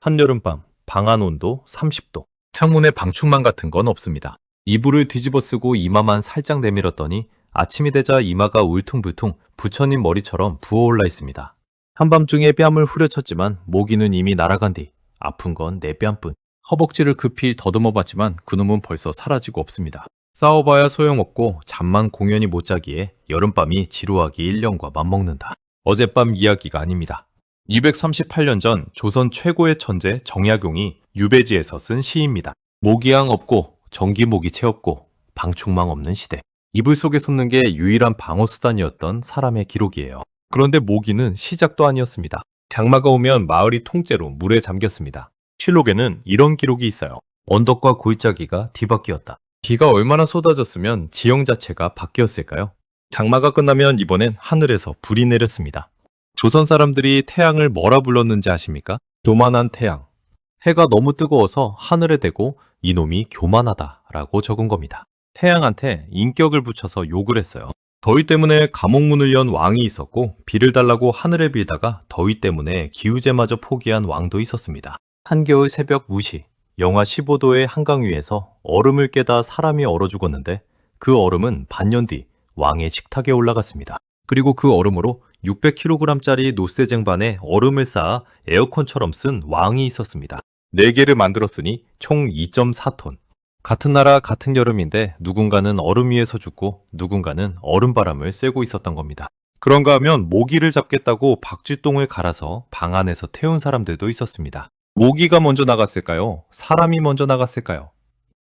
한여름밤, 방 안 온도 30도. 창문에 방충망 같은 건 없습니다. 이불을 뒤집어 쓰고 이마만 살짝 내밀었더니 아침이 되자 이마가 울퉁불퉁 부처님 머리처럼 부어올라 있습니다. 한밤중에 뺨을 후려쳤지만 모기는 이미 날아간 뒤 아픈 건 내 뺨뿐. 허벅지를 급히 더듬어 봤지만 그놈은 벌써 사라지고 없습니다. 싸워봐야 소용없고 잠만 공연히 못 자기에 여름밤이 지루하기 1년과 맞먹는다. 어젯밤 이야기가 아닙니다. 238년 전 조선 최고의 천재 정약용이 유배지에서 쓴 시입니다. 모기향 없고 전기모기채 없고 방충망 없는 시대. 이불 속에 솟는 게 유일한 방어수단이었던 사람의 기록이에요. 그런데 모기는 시작도 아니었습니다. 장마가 오면 마을이 통째로 물에 잠겼습니다. 실록에는 이런 기록이 있어요. 언덕과 골짜기가 뒤바뀌었다. 비가 얼마나 쏟아졌으면 지형 자체가 바뀌었을까요? 장마가 끝나면 이번엔 하늘에서 불이 내렸습니다. 조선 사람들이 태양을 뭐라 불렀는지 아십니까? 교만한 태양. 해가 너무 뜨거워서 하늘에 대고 이놈이 교만하다라고 적은 겁니다. 태양한테 인격을 붙여서 욕을 했어요. 더위 때문에 감옥문을 연 왕이 있었고 비를 달라고 하늘에 빌다가 더위 때문에 기우제마저 포기한 왕도 있었습니다. 한겨울 새벽 무시, 영하 15도의 한강 위에서 얼음을 깨다 사람이 얼어 죽었는데 그 얼음은 반년 뒤 왕의 식탁에 올라갔습니다. 그리고 그 얼음으로 600kg짜리 노쇠쟁반에 얼음을 쌓아 에어컨처럼 쓴 왕이 있었습니다. 4개를 만들었으니 총 2.4톤. 같은 나라 같은 여름인데 누군가는 얼음 위에서 죽고 누군가는 얼음바람을 쐬고 있었던 겁니다. 그런가 하면 모기를 잡겠다고 박쥐똥을 갈아서 방 안에서 태운 사람들도 있었습니다. 모기가 먼저 나갔을까요? 사람이 먼저 나갔을까요?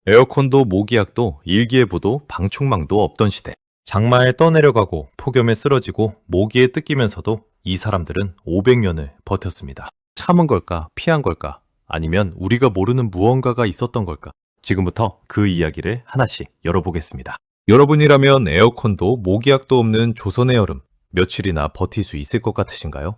에어컨도 모기약도 일기예보도 방충망도 없던 시대. 장마에 떠내려가고 폭염에 쓰러지고 모기에 뜯기면서도 이 사람들은 500년을 버텼습니다. 참은 걸까? 피한 걸까? 아니면 우리가 모르는 무언가가 있었던 걸까? 지금부터 그 이야기를 하나씩 열어보겠습니다. 여러분이라면 에어컨도 모기약도 없는 조선의 여름 며칠이나 버틸 수 있을 것 같으신가요?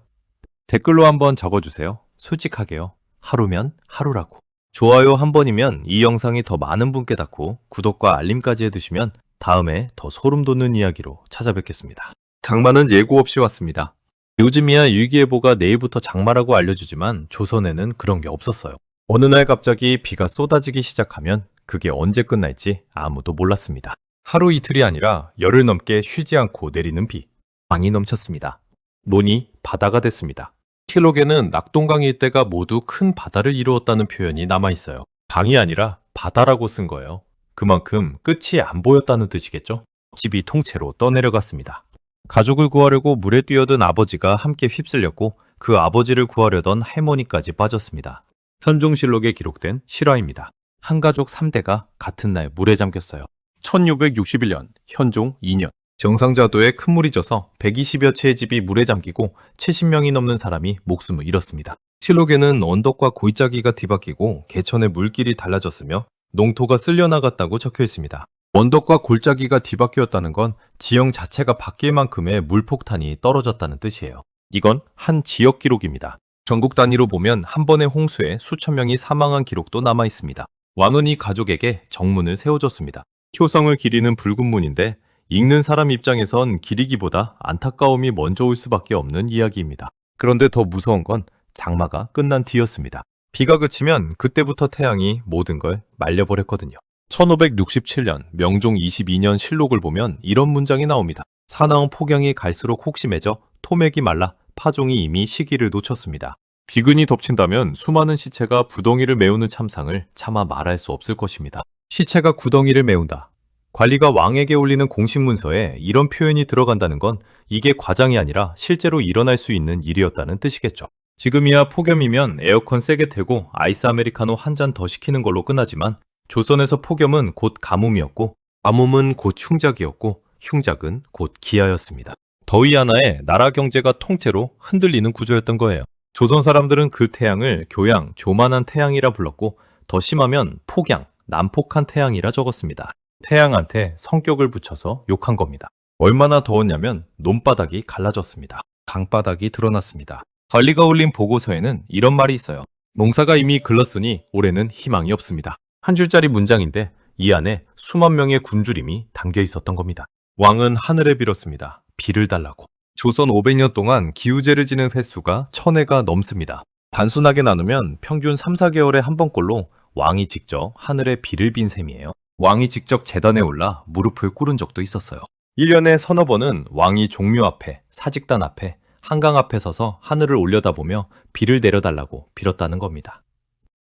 댓글로 한번 적어주세요. 솔직하게요. 하루면 하루라고. 좋아요 한 번이면 이 영상이 더 많은 분께 닿고 구독과 알림까지 해두시면 다음에 더 소름 돋는 이야기로 찾아뵙겠습니다. 장마는 예고 없이 왔습니다. 요즘이야 일기예보가 내일부터 장마라고 알려주지만 조선에는 그런 게 없었어요. 어느 날 갑자기 비가 쏟아지기 시작하면 그게 언제 끝날지 아무도 몰랐습니다. 하루 이틀이 아니라 열흘 넘게 쉬지 않고 내리는 비. 강이 넘쳤습니다. 논이 바다가 됐습니다. 실록에는 낙동강 일대가 모두 큰 바다를 이루었다는 표현이 남아있어요. 강이 아니라 바다라고 쓴 거예요. 그만큼 끝이 안 보였다는 뜻이겠죠? 집이 통째로 떠내려갔습니다. 가족을 구하려고 물에 뛰어든 아버지가 함께 휩쓸렸고 그 아버지를 구하려던 할머니까지 빠졌습니다. 현종실록에 기록된 실화입니다. 한 가족 3대가 같은 날 물에 잠겼어요. 1661년 현종 2년 정상자도에 큰 물이 져서 120여 채의 집이 물에 잠기고 70명이 넘는 사람이 목숨을 잃었습니다. 실록에는 언덕과 골짜기가 뒤바뀌고 개천의 물길이 달라졌으며 농토가 쓸려나갔다고 적혀 있습니다. 언덕과 골짜기가 뒤바뀌었다는 건 지형 자체가 바뀔 만큼의 물폭탄이 떨어졌다는 뜻이에요. 이건 한 지역 기록입니다. 전국 단위로 보면 한 번의 홍수에 수천 명이 사망한 기록도 남아 있습니다. 왕은 이 가족에게 정문을 세워줬습니다. 효성을 기리는 붉은 문인데 읽는 사람 입장에선 기리기보다 안타까움이 먼저 올 수밖에 없는 이야기입니다. 그런데 더 무서운 건 장마가 끝난 뒤였습니다. 비가 그치면 그때부터 태양이 모든 걸 말려버렸거든요. 1567년 명종 22년 실록을 보면 이런 문장이 나옵니다. 사나운 폭염이 갈수록 혹심해져 토맥이 말라 파종이 이미 시기를 놓쳤습니다. 비근이 덮친다면 수많은 시체가 부덩이를 메우는 참상을 차마 말할 수 없을 것입니다. 시체가 구덩이를 메운다. 관리가 왕에게 올리는 공식 문서에 이런 표현이 들어간다는 건 이게 과장이 아니라 실제로 일어날 수 있는 일이었다는 뜻이겠죠. 지금이야 폭염이면 에어컨 세게 틀고 아이스 아메리카노 한 잔 더 시키는 걸로 끝나지만 조선에서 폭염은 곧 가뭄이었고 가뭄은 곧 흉작이었고 흉작은 곧 기아였습니다. 더위 하나에 나라 경제가 통째로 흔들리는 구조였던 거예요. 조선 사람들은 그 태양을 교양, 교만한 태양이라 불렀고 더 심하면 폭양, 난폭한 태양이라 적었습니다. 태양한테 성격을 붙여서 욕한 겁니다. 얼마나 더웠냐면 논바닥이 갈라졌습니다. 강바닥이 드러났습니다. 관리가 올린 보고서에는 이런 말이 있어요. 농사가 이미 글렀으니 올해는 희망이 없습니다. 한 줄짜리 문장인데 이 안에 수만 명의 굶주림이 담겨 있었던 겁니다. 왕은 하늘에 빌었습니다. 비를 달라고. 조선 500년 동안 기우제를 지는 횟수가 1000회가 넘습니다. 단순하게 나누면 평균 3, 4개월에 한 번꼴로 왕이 직접 하늘에 비를 빈 셈이에요. 왕이 직접 제단에 올라 무릎을 꿇은 적도 있었어요. 1년에 서너 번은 왕이 종묘 앞에, 사직단 앞에, 한강 앞에 서서 하늘을 올려다보며 비를 내려달라고 빌었다는 겁니다.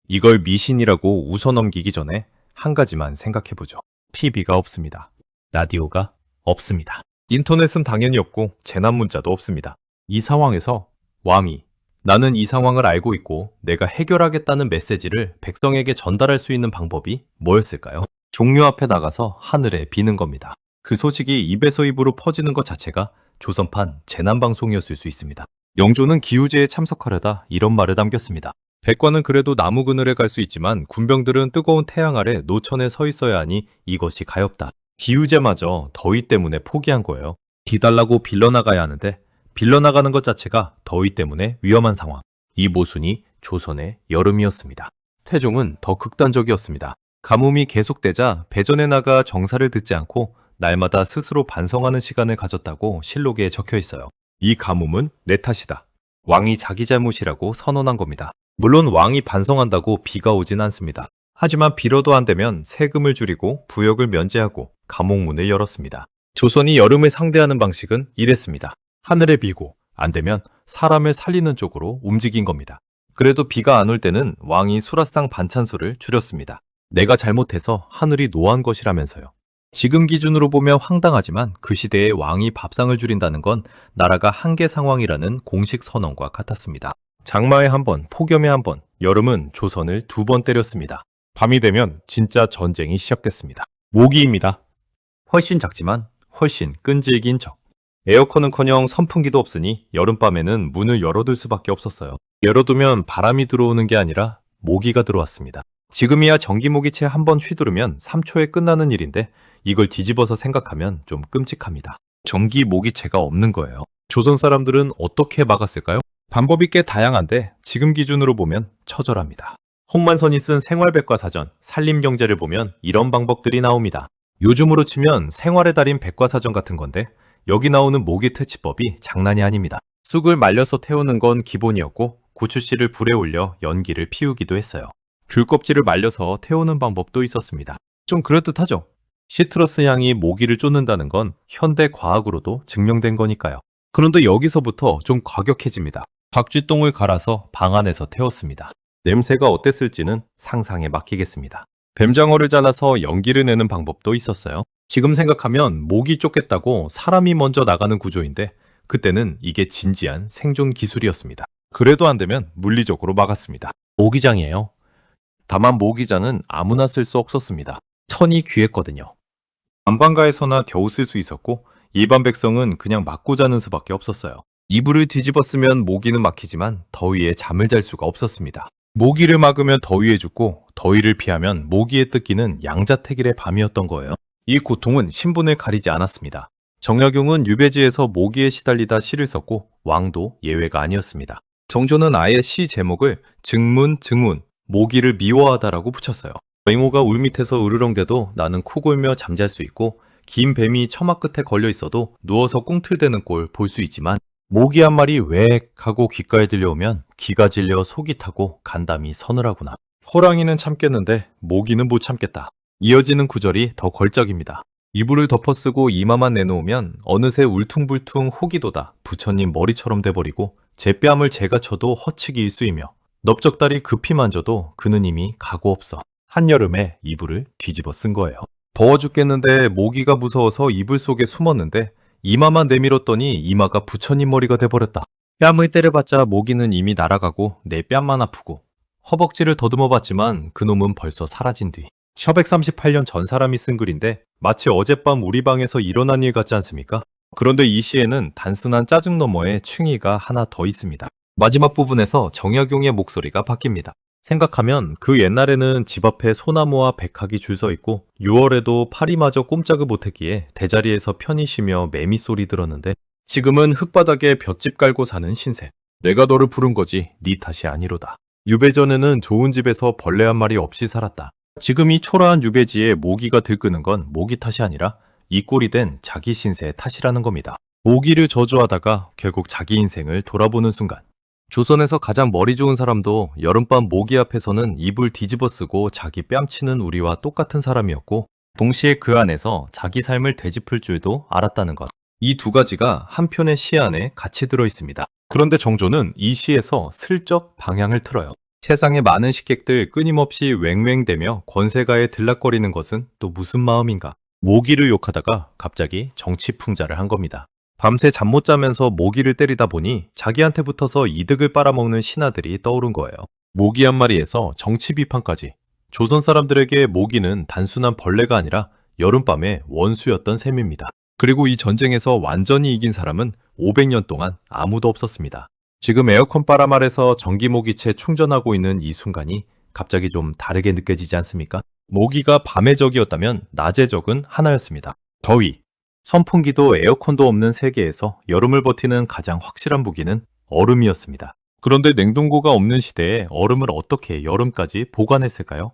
이걸 미신이라고 웃어넘기기 전에 한 가지만 생각해보죠. TV가 없습니다. 라디오가 없습니다. 인터넷은 당연히 없고 재난 문자도 없습니다. 이 상황에서 왕이 나는 이 상황을 알고 있고 내가 해결하겠다는 메시지를 백성에게 전달할 수 있는 방법이 뭐였을까요? 종묘 앞에 나가서 하늘에 비는 겁니다. 그 소식이 입에서 입으로 퍼지는 것 자체가 조선판 재난방송이었을 수 있습니다. 영조는 기우제에 참석하려다 이런 말을 남겼습니다. 백관은 그래도 나무 그늘에 갈 수 있지만 군병들은 뜨거운 태양 아래 노천에 서 있어야 하니 이것이 가엾다. 기우제마저 더위 때문에 포기한 거예요. 기달라고 빌려나가야 하는데 빌려나가는 것 자체가 더위 때문에 위험한 상황. 이 모순이 조선의 여름이었습니다. 태종은 더 극단적이었습니다. 가뭄이 계속되자 배전에 나가 정사를 듣지 않고 날마다 스스로 반성하는 시간을 가졌다고 실록에 적혀 있어요. 이 가뭄은 내 탓이다. 왕이 자기 잘못이라고 선언한 겁니다. 물론 왕이 반성한다고 비가 오진 않습니다. 하지만 빌어도 안 되면 세금을 줄이고 부역을 면제하고 감옥문을 열었습니다. 조선이 여름을 상대하는 방식은 이랬습니다. 하늘에 비고 안 되면 사람을 살리는 쪽으로 움직인 겁니다. 그래도 비가 안 올 때는 왕이 수라상 반찬수를 줄였습니다. 내가 잘못해서 하늘이 노한 것이라면서요. 지금 기준으로 보면 황당하지만 그 시대에 왕이 밥상을 줄인다는 건 나라가 한계 상황이라는 공식 선언과 같았습니다. 장마에 한 번, 폭염에 한 번, 여름은 조선을 2번 때렸습니다. 밤이 되면 진짜 전쟁이 시작됐습니다. 모기입니다. 훨씬 작지만 훨씬 끈질긴 적. 에어컨은커녕 선풍기도 없으니 여름밤에는 문을 열어둘 수밖에 없었어요. 열어두면 바람이 들어오는 게 아니라 모기가 들어왔습니다. 지금이야 전기모기채 한 번 휘두르면 3초에 끝나는 일인데 이걸 뒤집어서 생각하면 좀 끔찍합니다. 전기모기채가 없는 거예요. 조선 사람들은 어떻게 막았을까요? 방법이 꽤 다양한데 지금 기준으로 보면 처절합니다. 홍만선이 쓴 생활백과사전, 산림경제를 보면 이런 방법들이 나옵니다. 요즘으로 치면 생활의 달인 백과사전 같은 건데 여기 나오는 모기 퇴치법이 장난이 아닙니다. 쑥을 말려서 태우는 건 기본이었고 고추씨를 불에 올려 연기를 피우기도 했어요. 귤 껍질을 말려서 태우는 방법도 있었습니다. 좀 그럴듯하죠? 시트러스 향이 모기를 쫓는다는 건 현대 과학으로도 증명된 거니까요. 그런데 여기서부터 좀 과격해집니다. 박쥐똥을 갈아서 방 안에서 태웠습니다. 냄새가 어땠을지는 상상에 맡기겠습니다. 뱀장어를 잘라서 연기를 내는 방법도 있었어요. 지금 생각하면 모기 쫓겠다고 사람이 먼저 나가는 구조인데 그때는 이게 진지한 생존 기술이었습니다. 그래도 안 되면 물리적으로 막았습니다. 모기장이에요. 다만 모기장은 아무나 쓸 수 없었습니다. 천이 귀했거든요. 관방가에서나 겨우 쓸 수 있었고 일반 백성은 그냥 맞고 자는 수밖에 없었어요. 이불을 뒤집어 쓰면 모기는 막히지만 더위에 잠을 잘 수가 없었습니다. 모기를 막으면 더위에 죽고 더위를 피하면 모기에 뜯기는 양자택일의 밤이었던 거예요. 이 고통은 신분을 가리지 않았습니다. 정약용은 유배지에서 모기에 시달리다 시를 썼고 왕도 예외가 아니었습니다. 정조는 아예 시 제목을 증문, 모기를 미워하다라고 붙였어요. 맹호가 울 밑에서 으르렁대도 나는 코 골며 잠잘 수 있고 긴 뱀이 처마 끝에 걸려 있어도 누워서 꿍틀대는 꼴 볼 수 있지만 모기 한 마리 웩 하고 귓가에 들려오면 기가 질려 속이 타고 간담이 서늘하구나. 호랑이는 참겠는데 모기는 못 참겠다. 이어지는 구절이 더 걸작입니다. 이불을 덮어쓰고 이마만 내놓으면 어느새 울퉁불퉁 호기도다 부처님 머리처럼 돼버리고 제 뺨을 제가 쳐도 허치기 일수이며 넓적다리 급히 만져도 그는 이미 가고 없어. 한여름에 이불을 뒤집어 쓴 거예요. 더워 죽겠는데 모기가 무서워서 이불 속에 숨었는데 이마만 내밀었더니 이마가 부처님 머리가 돼버렸다. 뺨을 때려봤자 모기는 이미 날아가고 내 뺨만 아프고 허벅지를 더듬어 봤지만 그놈은 벌써 사라진 뒤. 1138년 전 사람이 쓴 글인데 마치 어젯밤 우리 방에서 일어난 일 같지 않습니까? 그런데 이 시에는 단순한 짜증 너머에 충의가 하나 더 있습니다. 마지막 부분에서 정약용의 목소리가 바뀝니다. 생각하면 그 옛날에는 집 앞에 소나무와 백학이 줄 서 있고 6월에도 파리마저 꼼짝을 못했기에 대자리에서 편히 쉬며 매미 소리 들었는데 지금은 흙바닥에 볏집 깔고 사는 신세. 내가 너를 부른 거지 네 탓이 아니로다. 유배전에는 좋은 집에서 벌레 한 마리 없이 살았다. 지금 이 초라한 유배지에 모기가 들끄는 건 모기 탓이 아니라 이 꼴이 된 자기 신세의 탓이라는 겁니다. 모기를 저주하다가 결국 자기 인생을 돌아보는 순간 조선에서 가장 머리 좋은 사람도 여름밤 모기 앞에서는 이불 뒤집어 쓰고 자기 뺨치는 우리와 똑같은 사람이었고, 동시에 그 안에서 자기 삶을 되짚을 줄도 알았다는 것. 이 두 가지가 한 편의 시 안에 같이 들어 있습니다. 그런데 정조는 이 시에서 슬쩍 방향을 틀어요. 세상의 많은 식객들 끊임없이 왱왱대며 권세가에 들락거리는 것은 또 무슨 마음인가? 모기를 욕하다가 갑자기 정치풍자를 한 겁니다. 밤새 잠 못 자면서 모기를 때리다 보니 자기한테 붙어서 이득을 빨아먹는 신하들이 떠오른 거예요. 모기 한 마리에서 정치 비판까지. 조선 사람들에게 모기는 단순한 벌레가 아니라 여름밤의 원수였던 셈입니다. 그리고 이 전쟁에서 완전히 이긴 사람은 500년 동안 아무도 없었습니다. 지금 에어컨 바람 아래서 전기모기채 충전하고 있는 이 순간이 갑자기 좀 다르게 느껴지지 않습니까? 모기가 밤의 적이었다면 낮의 적은 하나였습니다. 더위. 선풍기도 에어컨도 없는 세계에서 여름을 버티는 가장 확실한 무기는 얼음이었습니다. 그런데 냉동고가 없는 시대에 얼음을 어떻게 여름까지 보관했을까요?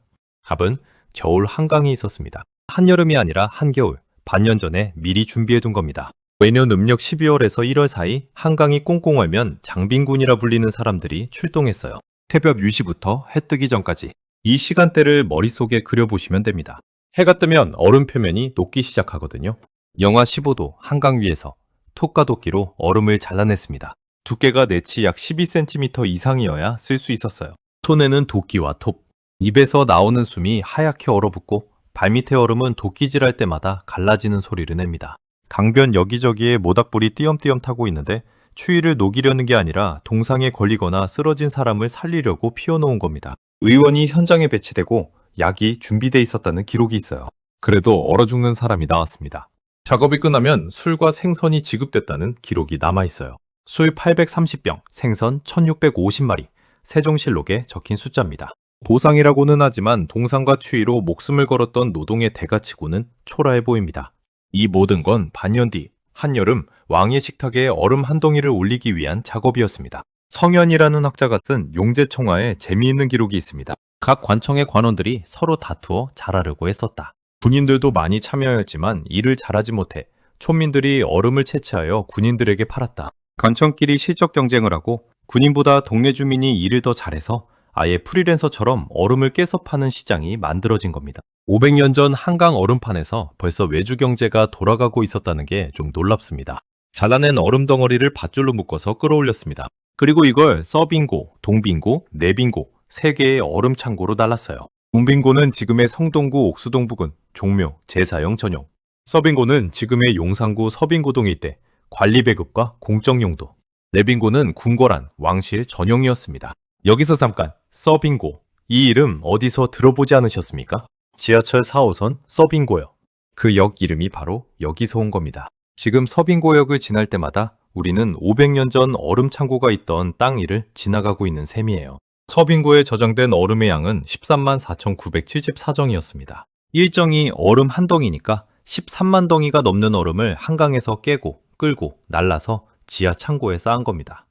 답은 겨울 한강이 있었습니다. 한여름이 아니라 한겨울, 반년 전에 미리 준비해둔 겁니다. 매년 음력 12월에서 1월 사이 한강이 꽁꽁 얼면 장빈군이라 불리는 사람들이 출동했어요. 새벽 유시부터 해 뜨기 전까지. 이 시간대를 머릿속에 그려보시면 됩니다. 해가 뜨면 얼음 표면이 녹기 시작하거든요. 영하 15도 한강 위에서 톱과 도끼로 얼음을 잘라냈습니다. 두께가 내치 약 12cm 이상이어야 쓸 수 있었어요. 손에는 도끼와 톱, 입에서 나오는 숨이 하얗게 얼어붙고 발밑의 얼음은 도끼질할 때마다 갈라지는 소리를 냅니다. 강변 여기저기에 모닥불이 띄엄띄엄 타고 있는데 추위를 녹이려는 게 아니라 동상에 걸리거나 쓰러진 사람을 살리려고 피워놓은 겁니다. 의원이 현장에 배치되고 약이 준비돼 있었다는 기록이 있어요. 그래도 얼어 죽는 사람이 나왔습니다. 작업이 끝나면 술과 생선이 지급됐다는 기록이 남아있어요. 술 830병, 생선 1650마리, 세종실록에 적힌 숫자입니다. 보상이라고는 하지만 동상과 추위로 목숨을 걸었던 노동의 대가치고는 초라해 보입니다. 이 모든 건 반년 뒤 한여름 왕의 식탁에 얼음 한 덩이를 올리기 위한 작업이었습니다. 성현이라는 학자가 쓴 용제총화에 재미있는 기록이 있습니다. 각 관청의 관원들이 서로 다투어 잘하려고 했었다. 군인들도 많이 참여했지만 일을 잘하지 못해 촌민들이 얼음을 채취하여 군인들에게 팔았다. 관청끼리 실적 경쟁을 하고 군인보다 동네 주민이 일을 더 잘해서 아예 프리랜서처럼 얼음을 깨서 파는 시장이 만들어진 겁니다. 500년 전 한강 얼음판에서 벌써 외주 경제가 돌아가고 있었다는 게 좀 놀랍습니다. 잘라낸 얼음 덩어리를 밧줄로 묶어서 끌어올렸습니다. 그리고 이걸 서빙고, 동빙고, 내빙고 3개의 얼음 창고로 날랐어요. 동빙고는 지금의 성동구 옥수동 부근, 종묘, 제사용 전용. 서빙고는 지금의 용산구 서빙고동에 있대 관리 배급과 공적 용도. 내빙고는 궁궐안, 왕실 전용이었습니다. 여기서 잠깐, 서빙고. 이 이름 어디서 들어보지 않으셨습니까? 지하철 4호선 서빙고요. 그 역 이름이 바로 여기서 온 겁니다. 지금 서빙고역을 지날 때마다 우리는 500년 전 얼음 창고가 있던 땅 위를 지나가고 있는 셈이에요. 서빙고에 저장된 얼음의 양은 13만 4,974정이었습니다. 1정이 얼음 한 덩이니까 13만 덩이가 넘는 얼음을 한강에서 깨고 끌고 날라서 지하 창고에 쌓은 겁니다.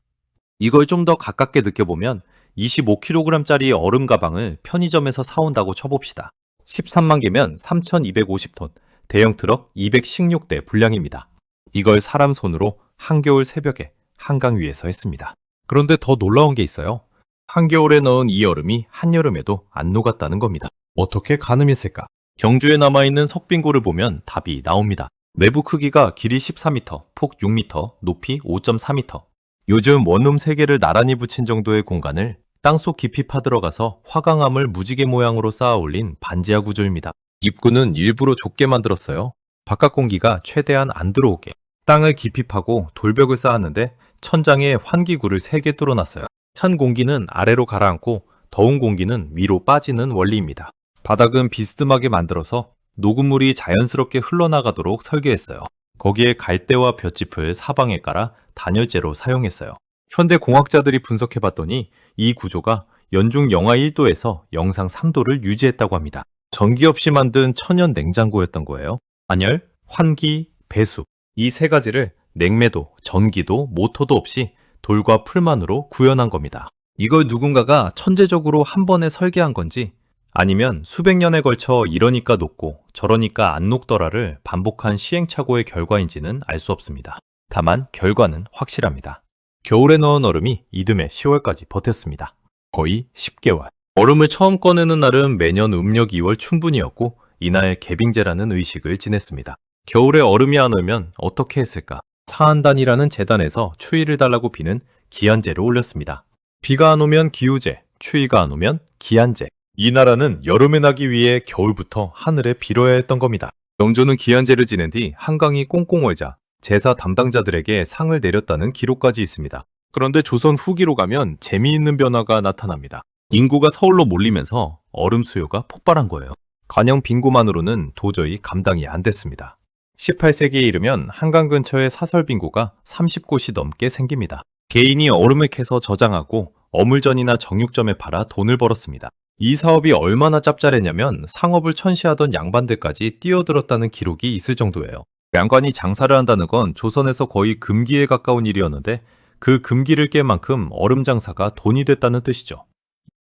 이걸 좀 더 가깝게 느껴보면 25kg짜리 얼음 가방을 편의점에서 사온다고 쳐봅시다. 13만 개면 3,250톤, 대형 트럭 216대 분량입니다. 이걸 사람 손으로 한겨울 새벽에 한강 위에서 했습니다. 그런데 더 놀라운 게 있어요. 한겨울에 넣은 이 얼음이 한여름에도 안 녹았다는 겁니다. 어떻게 가능했을까? 경주에 남아있는 석빙고를 보면 답이 나옵니다. 내부 크기가 길이 14m, 폭 6m, 높이 5.4m. 요즘 원룸 3개를 나란히 붙인 정도의 공간을 땅속 깊이 파들어가서 화강암을 무지개 모양으로 쌓아 올린 반지하 구조입니다. 입구는 일부러 좁게 만들었어요. 바깥 공기가 최대한 안 들어오게. 땅을 깊이 파고 돌벽을 쌓았는데 천장에 환기구를 3개 뚫어놨어요. 찬 공기는 아래로 가라앉고 더운 공기는 위로 빠지는 원리입니다. 바닥은 비스듬하게 만들어서 녹음물이 자연스럽게 흘러나가도록 설계했어요. 거기에 갈대와 볏짚을 사방에 깔아 단열재로 사용했어요. 현대 공학자들이 분석해봤더니 이 구조가 연중 영하 1도에서 영상 3도를 유지했다고 합니다. 전기 없이 만든 천연 냉장고였던 거예요. 단열, 환기, 배수 이 3가지를 냉매도, 전기도, 모터도 없이 돌과 풀만으로 구현한 겁니다. 이걸 누군가가 천재적으로 한 번에 설계한 건지 아니면 수백 년에 걸쳐 이러니까 녹고 저러니까 안 녹더라를 반복한 시행착오의 결과인지는 알 수 없습니다. 다만 결과는 확실합니다. 겨울에 넣은 얼음이 이듬해 10월까지 버텼습니다. 거의 10개월. 얼음을 처음 꺼내는 날은 매년 음력 2월 춘분이었고 이날 개빙제라는 의식을 지냈습니다. 겨울에 얼음이 안 오면 어떻게 했을까? 사한단이라는 재단에서 추위를 달라고 비는 기한제를 올렸습니다. 비가 안 오면 기우제, 추위가 안 오면 기한제. 이 나라는 여름에 나기 위해 겨울부터 하늘에 빌어야 했던 겁니다. 영조는 기한제를 지낸 뒤 한강이 꽁꽁 얼자 제사 담당자들에게 상을 내렸다는 기록까지 있습니다. 그런데 조선 후기로 가면 재미있는 변화가 나타납니다. 인구가 서울로 몰리면서 얼음 수요가 폭발한 거예요. 관영 빙고만으로는 도저히 감당이 안 됐습니다. 18세기에 이르면 한강 근처에 사설 빙고가 30곳이 넘게 생깁니다. 개인이 얼음을 캐서 저장하고 어물전이나 정육점에 팔아 돈을 벌었습니다. 이 사업이 얼마나 짭짤했냐면 상업을 천시하던 양반들까지 뛰어들었다는 기록이 있을 정도예요. 양반이 장사를 한다는 건 조선에서 거의 금기에 가까운 일이었는데 그 금기를 깰 만큼 얼음 장사가 돈이 됐다는 뜻이죠.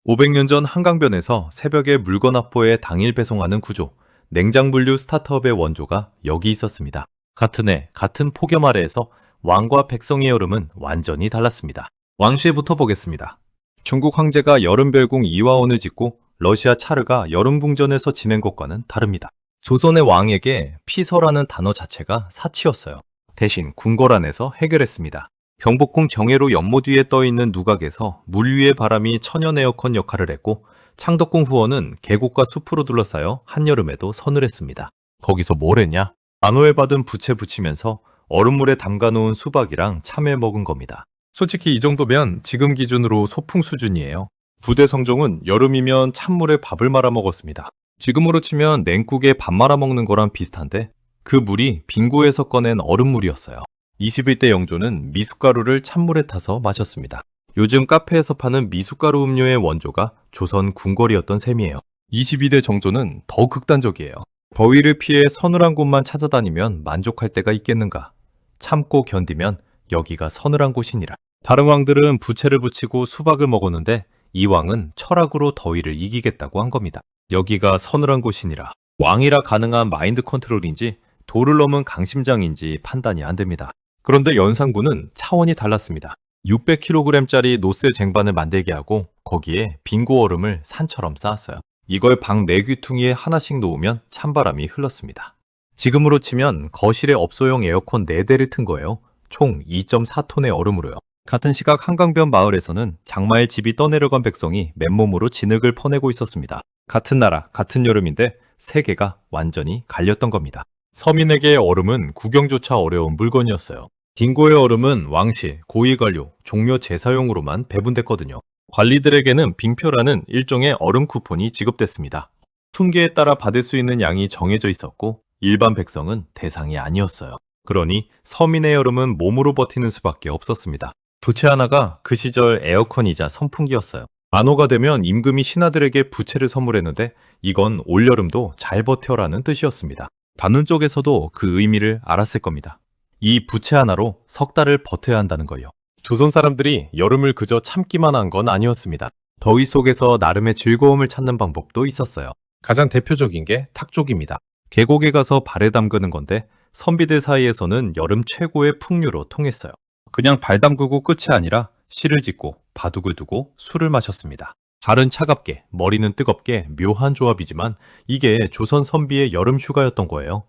500년 전 한강변에서 새벽에 물건 확보해 당일 배송하는 구조, 냉장분류 스타트업의 원조가 여기 있었습니다. 같은 해, 같은 폭염 아래에서 왕과 백성의 여름은 완전히 달랐습니다. 왕시에부터 보겠습니다. 중국 황제가 여름별궁 이화원을 짓고 러시아 차르가 여름궁전에서 지낸 것과는 다릅니다. 조선의 왕에게 피서라는 단어 자체가 사치였어요. 대신 궁궐안에서 해결했습니다. 경복궁 정예로 연못 위에 떠있는 누각에서 물 위의 바람이 천연 에어컨 역할을 했고 창덕궁 후원은 계곡과 숲으로 둘러싸여 한여름에도 서늘했습니다. 거기서 뭘 했냐? 안호에 받은 부채 붙이면서 얼음물에 담가놓은 수박이랑 참외 먹은 겁니다. 솔직히 이 정도면 지금 기준으로 소풍 수준이에요. 부대 성종은 여름이면 찬물에 밥을 말아 먹었습니다. 지금으로 치면 냉국에 밥 말아 먹는 거랑 비슷한데 그 물이 빙고에서 꺼낸 얼음물이었어요. 21대 영조는 미숫가루를 찬물에 타서 마셨습니다. 요즘 카페에서 파는 미숫가루 음료의 원조가 조선 궁궐이었던 셈이에요. 22대 정조는 더 극단적이에요. 더위를 피해 서늘한 곳만 찾아다니면 만족할 때가 있겠는가? 참고 견디면 여기가 서늘한 곳이니라. 다른 왕들은 부채를 붙이고 수박을 먹었는데 이 왕은 철학으로 더위를 이기겠다고 한 겁니다. 여기가 서늘한 곳이니라. 왕이라 가능한 마인드 컨트롤인지 도를 넘은 강심장인지 판단이 안 됩니다. 그런데 연산군은 차원이 달랐습니다. 600kg짜리 노쇠 쟁반을 만들게 하고 거기에 빙고 얼음을 산처럼 쌓았어요. 이걸 방 4귀퉁이에 하나씩 놓으면 찬바람이 흘렀습니다. 지금으로 치면 거실에 업소용 에어컨 4대를 튼 거예요. 총 2.4톤의 얼음으로요. 같은 시각 한강변 마을에서는 장마에 집이 떠내려간 백성이 맨몸으로 진흙을 퍼내고 있었습니다. 같은 나라, 같은 여름인데 세계가 완전히 갈렸던 겁니다. 서민에게 얼음은 구경조차 어려운 물건이었어요. 딩고의 얼음은 왕실, 고위관료, 종묘 제사용으로만 배분됐거든요. 관리들에게는 빙표라는 일종의 얼음 쿠폰이 지급됐습니다. 품계에 따라 받을 수 있는 양이 정해져 있었고 일반 백성은 대상이 아니었어요. 그러니 서민의 여름은 몸으로 버티는 수밖에 없었습니다. 부채 하나가 그 시절 에어컨이자 선풍기였어요. 안호가 되면 임금이 신하들에게 부채를 선물했는데 이건 올여름도 잘 버텨라는 뜻이었습니다. 받는 쪽에서도 그 의미를 알았을 겁니다. 이 부채 하나로 석 달을 버텨야 한다는 거예요. 조선 사람들이 여름을 그저 참기만 한 건 아니었습니다. 더위 속에서 나름의 즐거움을 찾는 방법도 있었어요. 가장 대표적인 게 탁족입니다. 계곡에 가서 발에 담그는 건데 선비들 사이에서는 여름 최고의 풍류로 통했어요. 그냥 발 담그고 끝이 아니라 실을 짓고 바둑을 두고 술을 마셨습니다. 발은 차갑게, 머리는 뜨겁게 묘한 조합이지만 이게 조선 선비의 여름 휴가였던 거예요.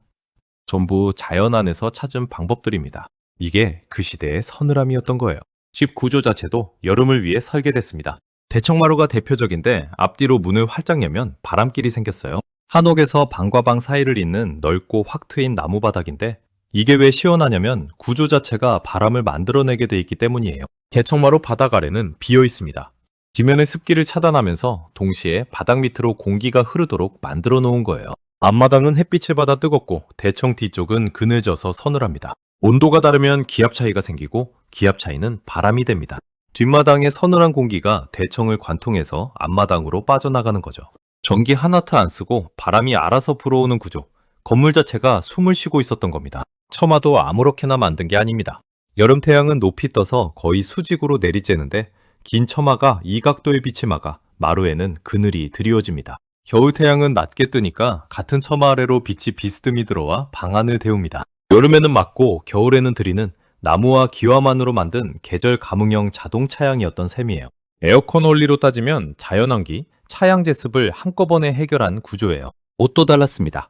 전부 자연 안에서 찾은 방법들입니다. 이게 그 시대의 서늘함이었던 거예요. 집 구조 자체도 여름을 위해 설계됐습니다. 대청마루가 대표적인데 앞뒤로 문을 활짝 열면 바람길이 생겼어요. 한옥에서 방과 방 사이를 잇는 넓고 확 트인 나무 바닥인데 이게 왜 시원하냐면 구조 자체가 바람을 만들어내게 돼 있기 때문이에요. 대청마루 바닥 아래는 비어 있습니다. 지면의 습기를 차단하면서 동시에 바닥 밑으로 공기가 흐르도록 만들어 놓은 거예요. 앞마당은 햇빛을 받아 뜨겁고 대청 뒤쪽은 그늘져서 서늘합니다. 온도가 다르면 기압 차이가 생기고 기압 차이는 바람이 됩니다. 뒷마당의 서늘한 공기가 대청을 관통해서 앞마당으로 빠져나가는 거죠. 전기 하나트 안 쓰고 바람이 알아서 불어오는 구조. 건물 자체가 숨을 쉬고 있었던 겁니다. 처마도 아무렇게나 만든 게 아닙니다. 여름 태양은 높이 떠서 거의 수직으로 내리쬐는데 긴 처마가 이 각도의 빛을 막아 마루에는 그늘이 드리워집니다. 겨울 태양은 낮게 뜨니까 같은 처마 아래로 빛이 비스듬히 들어와 방 안을 데웁니다. 여름에는 막고 겨울에는 드리는 나무와 기와만으로 만든 계절 감응형 자동 차양이었던 셈이에요. 에어컨 원리로 따지면 자연환기, 차양 제습을 한꺼번에 해결한 구조예요. 옷도 달랐습니다.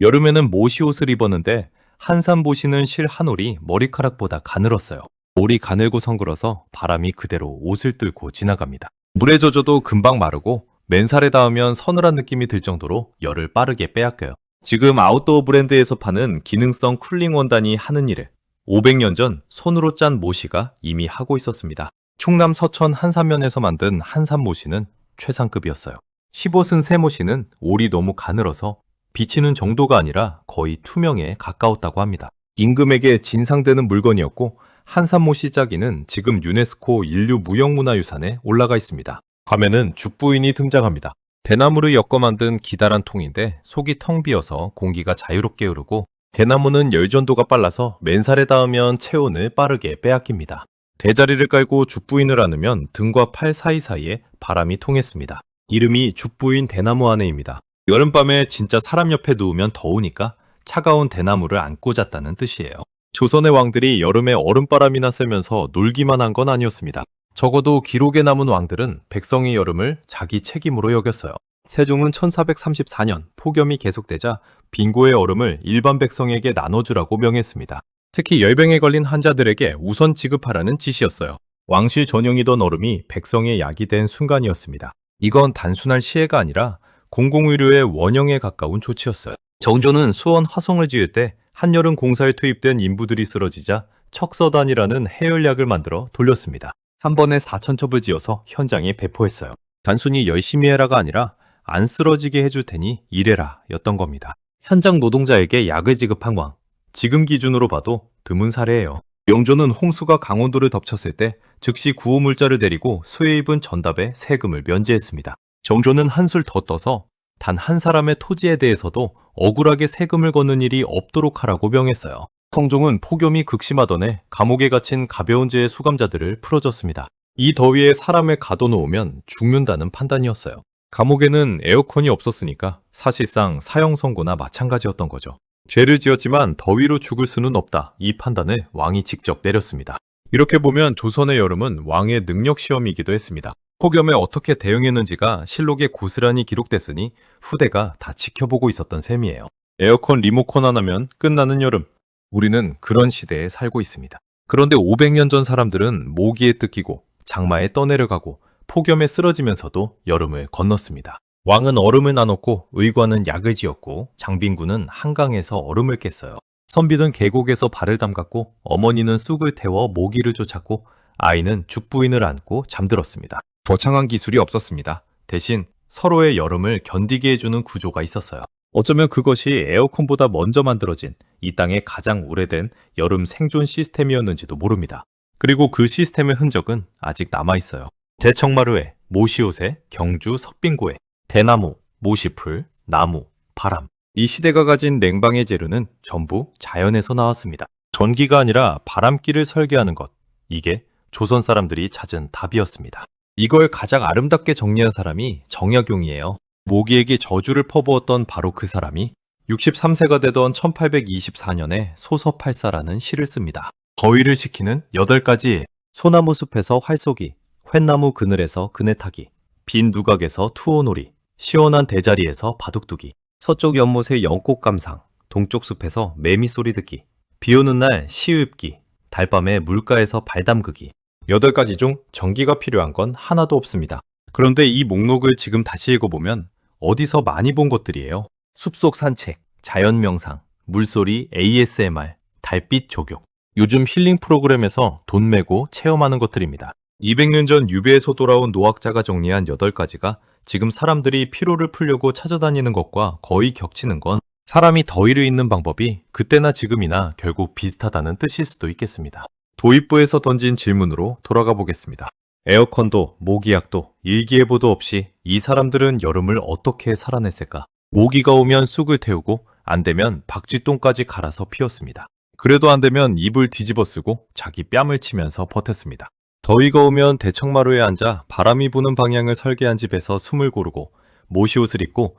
여름에는 모시 옷을 입었는데 한산 모시는 실 한 올이 머리카락보다 가늘었어요. 올이 가늘고 성글어서 바람이 그대로 옷을 뚫고 지나갑니다. 물에 젖어도 금방 마르고 맨살에 닿으면 서늘한 느낌이 들 정도로 열을 빠르게 빼앗겨요. 지금 아웃도어 브랜드에서 파는 기능성 쿨링 원단이 하는 일을 500년 전 손으로 짠 모시가 이미 하고 있었습니다. 충남 서천 한산면에서 만든 한산 모시는 최상급이었어요. 15승 새 모시는 올이 너무 가늘어서 비치는 정도가 아니라 거의 투명에 가까웠다고 합니다. 임금에게 진상되는 물건이었고 한산 모시 짜기는 지금 유네스코 인류 무형문화유산에 올라가 있습니다. 화면은 죽부인이 등장합니다. 대나무를 엮어 만든 기다란 통인데 속이 텅 비어서 공기가 자유롭게 흐르고 대나무는 열전도가 빨라서 맨살에 닿으면 체온을 빠르게 빼앗깁니다. 대자리를 깔고 죽부인을 안으면 등과 팔 사이사이에 바람이 통했습니다. 이름이 죽부인 대나무 안에입니다. 여름밤에 진짜 사람 옆에 누우면 더우니까 차가운 대나무를 안고 잤다는 뜻이에요. 조선의 왕들이 여름에 얼음바람이나 쐬면서 놀기만 한 건 아니었습니다. 적어도 기록에 남은 왕들은 백성의 여름을 자기 책임으로 여겼어요. 세종은 1434년 폭염이 계속되자 빙고의 얼음을 일반 백성에게 나눠주라고 명했습니다. 특히 열병에 걸린 환자들에게 우선 지급하라는 지시였어요. 왕실 전용이던 얼음이 백성의 약이 된 순간이었습니다. 이건 단순한 시해가 아니라 공공의료의 원형에 가까운 조치였어요. 정조는 수원 화성을 지을 때 한여름 공사에 투입된 인부들이 쓰러지자 척서단이라는 해열약을 만들어 돌렸습니다. 한 번에 4,000첩을 지어서 현장에 배포했어요. 단순히 열심히 해라가 아니라 안 쓰러지게 해줄 테니 일해라 였던 겁니다. 현장 노동자에게 약을 지급한 왕. 지금 기준으로 봐도 드문 사례예요. 영조는 홍수가 강원도를 덮쳤을 때 즉시 구호물자를 데리고 수해 입은 전답에 세금을 면제했습니다. 정조는 한술 더 떠서 단 한 사람의 토지에 대해서도 억울하게 세금을 걷는 일이 없도록 하라고 명했어요. 성종은 폭염이 극심하던 해 감옥에 갇힌 가벼운 죄의 수감자들을 풀어줬습니다. 이 더위에 사람을 가둬놓으면 죽는다는 판단이었어요. 감옥에는 에어컨이 없었으니까 사실상 사형 선고나 마찬가지였던 거죠. 죄를 지었지만 더위로 죽을 수는 없다. 이 판단을 왕이 직접 내렸습니다. 이렇게 보면 조선의 여름은 왕의 능력 시험이기도 했습니다. 폭염에 어떻게 대응했는지가 실록에 고스란히 기록됐으니 후대가 다 지켜보고 있었던 셈이에요. 에어컨 리모컨 하나면 끝나는 여름. 우리는 그런 시대에 살고 있습니다. 그런데 500년 전 사람들은 모기에 뜯기고 장마에 떠내려가고 폭염에 쓰러지면서도 여름을 건넜습니다. 왕은 얼음을 나눴고 의관은 약을 지었고 장빈군은 한강에서 얼음을 깼어요. 선비는 계곡에서 발을 담갔고 어머니는 쑥을 태워 모기를 쫓았고 아이는 죽부인을 안고 잠들었습니다. 거창한 기술이 없었습니다. 대신 서로의 여름을 견디게 해주는 구조가 있었어요. 어쩌면 그것이 에어컨보다 먼저 만들어진 이 땅의 가장 오래된 여름 생존 시스템이었는지도 모릅니다. 그리고 그 시스템의 흔적은 아직 남아있어요. 대청마루에, 모시옷에, 경주 석빙고에, 대나무, 모시풀, 나무, 바람. 이 시대가 가진 냉방의 재료는 전부 자연에서 나왔습니다. 전기가 아니라 바람기를 설계하는 것. 이게 조선 사람들이 찾은 답이었습니다. 이걸 가장 아름답게 정리한 사람이 정약용이에요. 모기에게 저주를 퍼부었던 바로 그 사람이 63세가 되던 1824년에 소서팔사라는 시를 씁니다. 더위를 식히는 8가지 소나무 숲에서 활쏘기, 홱나무 그늘에서 그네 타기, 빈 누각에서 투어놀이, 시원한 대자리에서 바둑두기, 서쪽 연못의 연꽃 감상, 동쪽 숲에서 매미 소리 듣기, 비오는 날 시읍기, 달밤에 물가에서 발 담그기. 8가지 중 전기가 필요한 건 하나도 없습니다. 그런데 이 목록을 지금 다시 읽어보면 어디서 많이 본 것들이에요. 숲속 산책, 자연 명상, 물소리 ASMR, 달빛 조격. 요즘 힐링 프로그램에서 돈 내고 체험하는 것들입니다. 200년 전 유배에서 돌아온 노학자가 정리한 8가지가 지금 사람들이 피로를 풀려고 찾아다니는 것과 거의 겹치는 건 사람이 더위를 잊는 방법이 그때나 지금이나 결국 비슷하다는 뜻일 수도 있겠습니다. 도입부에서 던진 질문으로 돌아가 보겠습니다. 에어컨도 모기약도 일기예보도 없이 이 사람들은 여름을 어떻게 살아냈을까? 모기가 오면 쑥을 태우고 안 되면 박쥐똥까지 갈아서 피웠습니다. 그래도 안 되면 이불 뒤집어 쓰고 자기 뺨을 치면서 버텼습니다. 더위가 오면 대청마루에 앉아 바람이 부는 방향을 설계한 집에서 숨을 고르고 모시옷을 입고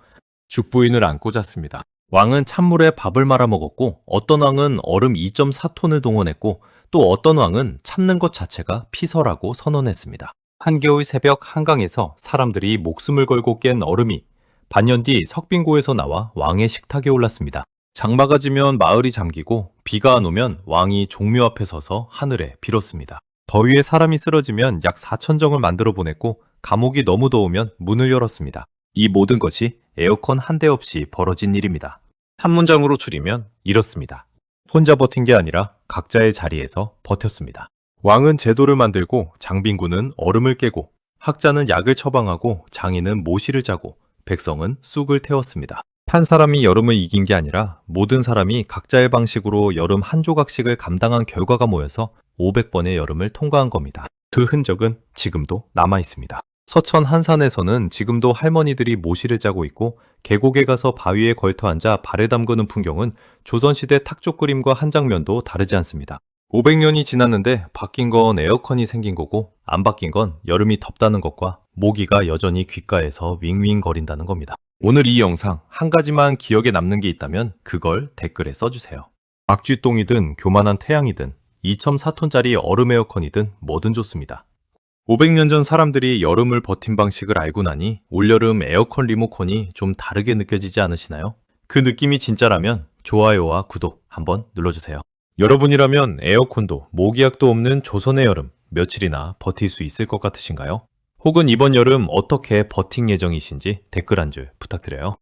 죽부인을 안고 잤습니다. 왕은 찬물에 밥을 말아 먹었고 어떤 왕은 얼음 2.4톤을 동원했고 또 어떤 왕은 참는 것 자체가 피서라고 선언했습니다. 한겨울 새벽 한강에서 사람들이 목숨을 걸고 깬 얼음이 반년 뒤 석빙고에서 나와 왕의 식탁에 올랐습니다. 장마가 지면 마을이 잠기고 비가 안 오면 왕이 종묘 앞에 서서 하늘에 빌었습니다. 더위에 사람이 쓰러지면 약 4,000정을 만들어 보냈고 감옥이 너무 더우면 문을 열었습니다. 이 모든 것이 에어컨 한 대 없이 벌어진 일입니다. 한 문장으로 줄이면 이렇습니다. 혼자 버틴 게 아니라 각자의 자리에서 버텼습니다. 왕은 제도를 만들고 장빈군은 얼음을 깨고 학자는 약을 처방하고 장인은 모시를 짜고 백성은 쑥을 태웠습니다. 한 사람이 여름을 이긴 게 아니라 모든 사람이 각자의 방식으로 여름 한 조각씩을 감당한 결과가 모여서 500번의 여름을 통과한 겁니다. 그 흔적은 지금도 남아 있습니다. 서천 한산에서는 지금도 할머니들이 모시를 짜고 있고 계곡에 가서 바위에 걸터 앉아 발에 담그는 풍경은 조선시대 탁조 그림과 한 장면도 다르지 않습니다. 500년이 지났는데 바뀐 건 에어컨이 생긴 거고 안 바뀐 건 여름이 덥다는 것과 모기가 여전히 귓가에서 윙윙거린다는 겁니다. 오늘 이 영상 한 가지만 기억에 남는 게 있다면 그걸 댓글에 써주세요. 박쥐똥이든 교만한 태양이든 2.4톤짜리 얼음 에어컨이든 뭐든 좋습니다. 500년 전 사람들이 여름을 버틴 방식을 알고 나니 올여름 에어컨 리모컨이 좀 다르게 느껴지지 않으시나요? 그 느낌이 진짜라면 좋아요와 구독 한번 눌러주세요. 여러분이라면 에어컨도 모기약도 없는 조선의 여름 며칠이나 버틸 수 있을 것 같으신가요? 혹은 이번 여름 어떻게 버팅 예정이신지 댓글 한 줄 부탁드려요.